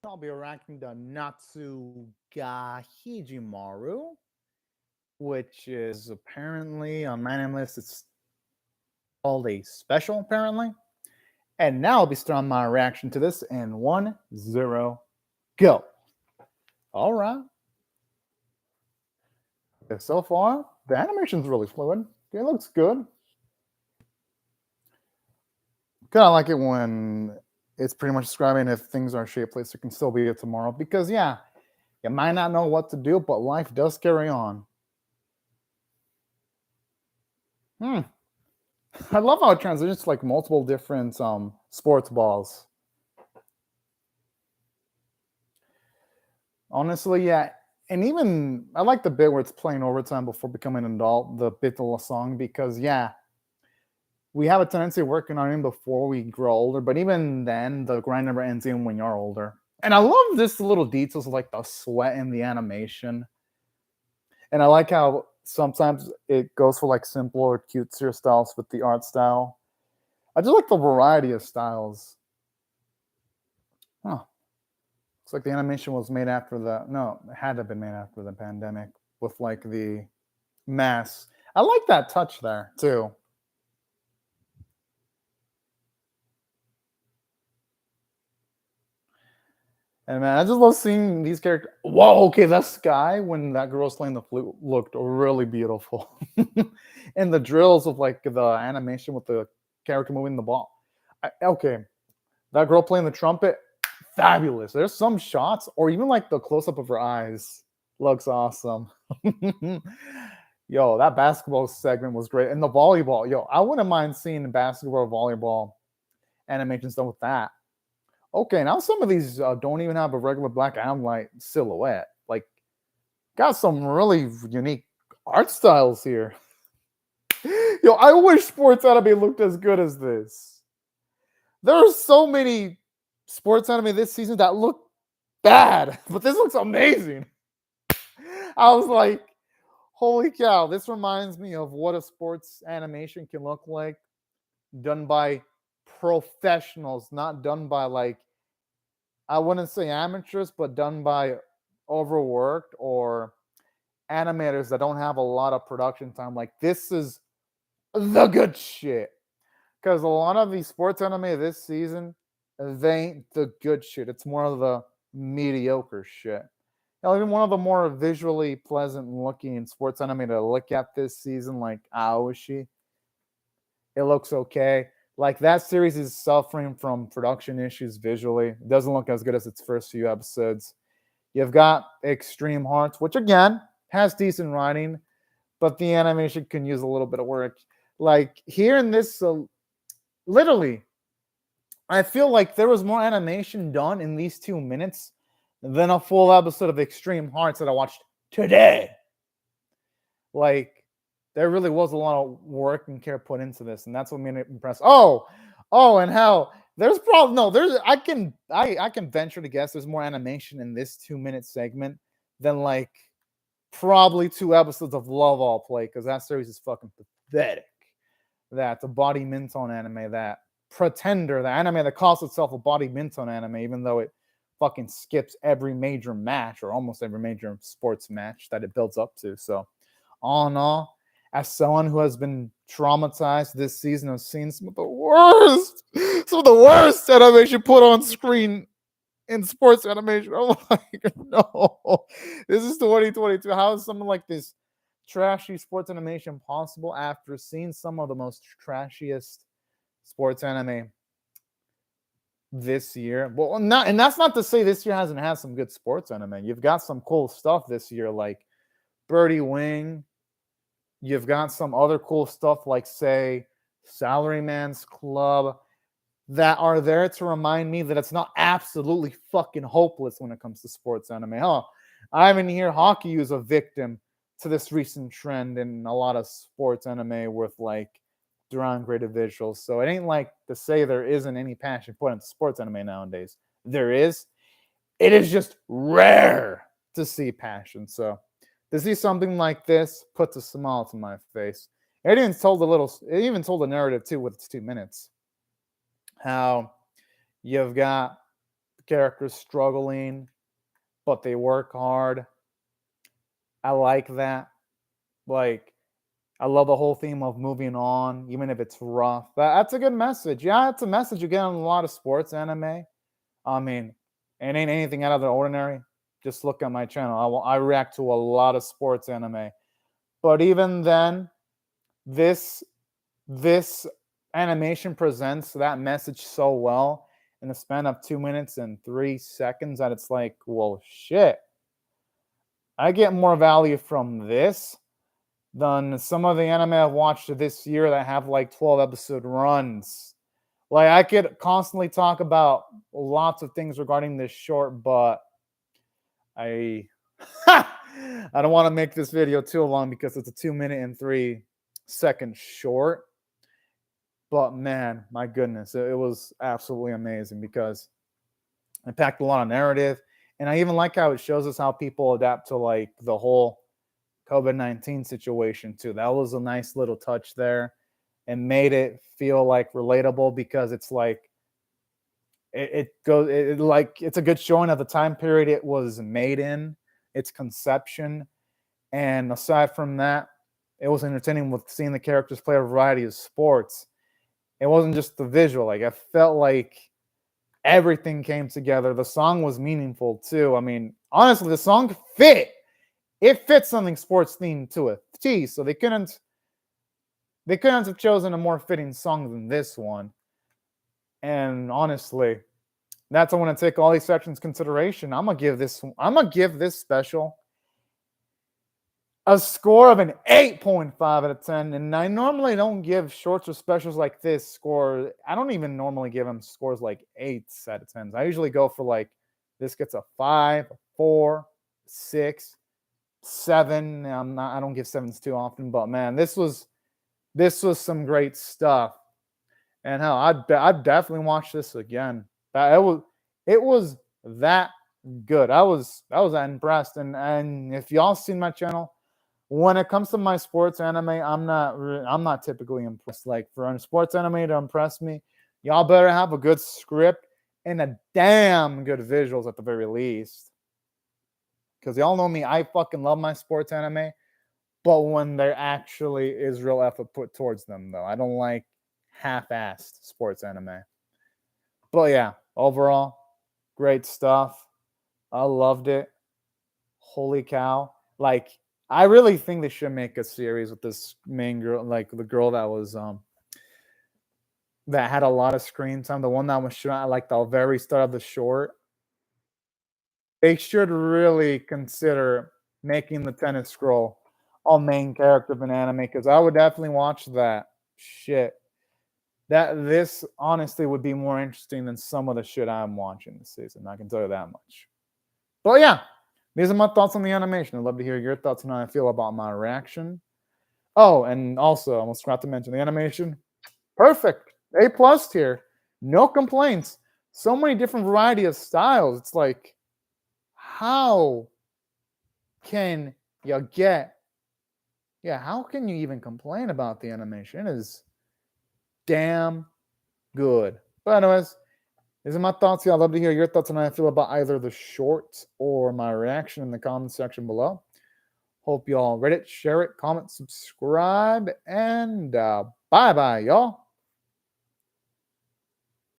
I'll be ranking the Natsu Hajimaru, which is apparently on my name list. It's called a special, apparently. And now I'll be starting my reaction to this in 1-0, go. All right. Okay, so far, the animation's really fluid. It looks good. Kind of like it when it's pretty much describing if things are shapeless, it can still be a tomorrow. Because, yeah, you might not know what to do, but life does carry on. I love how it transitions to like multiple different sports balls. Honestly, yeah. And even I like the bit where it's playing overtime before becoming an adult, the bit of the song, because yeah, we have a tendency of working on it before we grow older, but even then the grind never ends even when you're older. And I love this little details like the sweat in the animation. And I like how sometimes it goes for like simpler or cutesier styles with the art style. I just like the variety of styles. Huh. Looks like the animation was made after the no, it had to have been made after the pandemic with like the mass. I like that touch there too. And man, I just love seeing these characters. Whoa, okay, that sky when that girl's playing the flute looked really beautiful. And the drills of like the animation with the character moving the ball. Okay, that girl playing the trumpet, fabulous. There's some shots, or even like the close up of her eyes, looks awesome. Yo, that basketball segment was great, and the volleyball. Yo, I wouldn't mind seeing basketball, volleyball animations done with that. Okay, now some of these don't even have a regular black and white silhouette. Like, got some really unique art styles here. Yo, I wish sports anime looked as good as this. There are so many sports anime this season that look bad, but this looks amazing. I was like, holy cow, this reminds me of what a sports animation can look like done by professionals, not done by like, I wouldn't say amateurs, but done by overworked or animators that don't have a lot of production time. Like, this is the good shit. Because a lot of these sports anime this season, they ain't the good shit. It's more of the mediocre shit. Now, even one of the more visually pleasant looking sports anime to look at this season, like Aoshi, it looks okay. Like, that series is suffering from production issues visually. It doesn't look as good as its first few episodes. You've got Extreme Hearts, which again has decent writing, but the animation can use a little bit of work. Like, here in this, literally, I feel like there was more animation done in these 2 minutes than a full episode of Extreme Hearts that I watched today. Like, there really was a lot of work and care put into this, and that's what made it impressive. And how there's probably no there's I can venture to guess there's more animation in this 2 minute segment than like probably 2 episodes of Love All Play, because that series is fucking pathetic. That the body minton anime, that Pretender, the anime that calls itself a body minton anime, even though it fucking skips every major match or almost every major sports match that it builds up to. So, all in all, as someone who has been traumatized this season of seeing some of the worst animation put on screen in sports animation. I'm like, no, this is 2022. How is something like this trashy sports animation possible after seeing some of the most trashiest sports anime this year? Well, not, and that's not to say this year hasn't had some good sports anime. You've got some cool stuff this year, like Birdie Wing. You've got some other cool stuff, like say Salaryman's Club, that are there to remind me that it's not absolutely fucking hopeless when it comes to sports anime. Huh? I even hear hockey is a victim to this recent trend in a lot of sports anime with like downgraded visuals. So it ain't like to say there isn't any passion put into sports anime nowadays. There is. It is just rare to see passion. So to see something like this puts a smile to my face. It even told a narrative too with its 2 minutes. How you've got the characters struggling, but they work hard. I like that. Like, I love the whole theme of moving on, even if it's rough. That's a good message. Yeah, it's a message you get in a lot of sports anime. I mean, it ain't anything out of the ordinary. Just look at my channel. I react to a lot of sports anime. But even then, this animation presents that message so well in the span of 2 minutes and 3 seconds that it's like, well, shit. I get more value from this than some of the anime I've watched this year that have like 12 episode runs. Like, I could constantly talk about lots of things regarding this short, but I I don't want to make this video too long because it's a 2 minute and 3 second short. But man, my goodness, it was absolutely amazing because it packed a lot of narrative. And I even like how it shows us how people adapt to like the whole COVID-19 situation too. That was a nice little touch there and made it feel like relatable because it's like it's a good showing of the time period it was made in, its conception. And aside from that, it was entertaining with seeing the characters play a variety of sports. It wasn't just the visual. Like, I felt like everything came together. The song was meaningful too. I mean, honestly, the song fit. It fits something sports themed to a T. So they couldn't have chosen a more fitting song than this one. And honestly, that's I want to take all these sections consideration. I'm gonna give this special a score of an 8.5 out of 10. And I normally don't give shorts or specials like this score. I don't even normally give them scores like 8s out of 10s. I usually go for like this gets a 5, a 4, 6, 7. I don't give 7s too often, but man, this was some great stuff. And hell, I'd definitely watch this again. It was that good. I was that impressed. And if y'all seen my channel, when it comes to my sports anime, I'm not typically impressed. Like, for a sports anime to impress me, y'all better have a good script and a damn good visuals at the very least. Because y'all know me, I fucking love my sports anime, but when there actually is real effort put towards them, though. I don't like half-assed sports anime. But yeah, overall, great stuff. I loved it. Holy cow. Like, I really think they should make a series with this main girl, like the girl that was that had a lot of screen time, the one that was shot at like the very start of the short. They should really consider making the tennis girl a main character of an anime, because I would definitely watch that shit. This honestly would be more interesting than some of the shit I'm watching this season. I can tell you that much. But yeah, these are my thoughts on the animation. I'd love to hear your thoughts on how I feel about my reaction. Oh, and also, I almost forgot to mention the animation. Perfect. A+ tier. No complaints. So many different variety of styles. It's like, how can you get... Yeah, how can you even complain about the animation? It is damn good. But anyways, these are my thoughts. Yeah, I'd love to hear your thoughts on how I feel about either the shorts or my reaction in the comment section below. Hope y'all read it, share it, comment, subscribe, and bye-bye, y'all.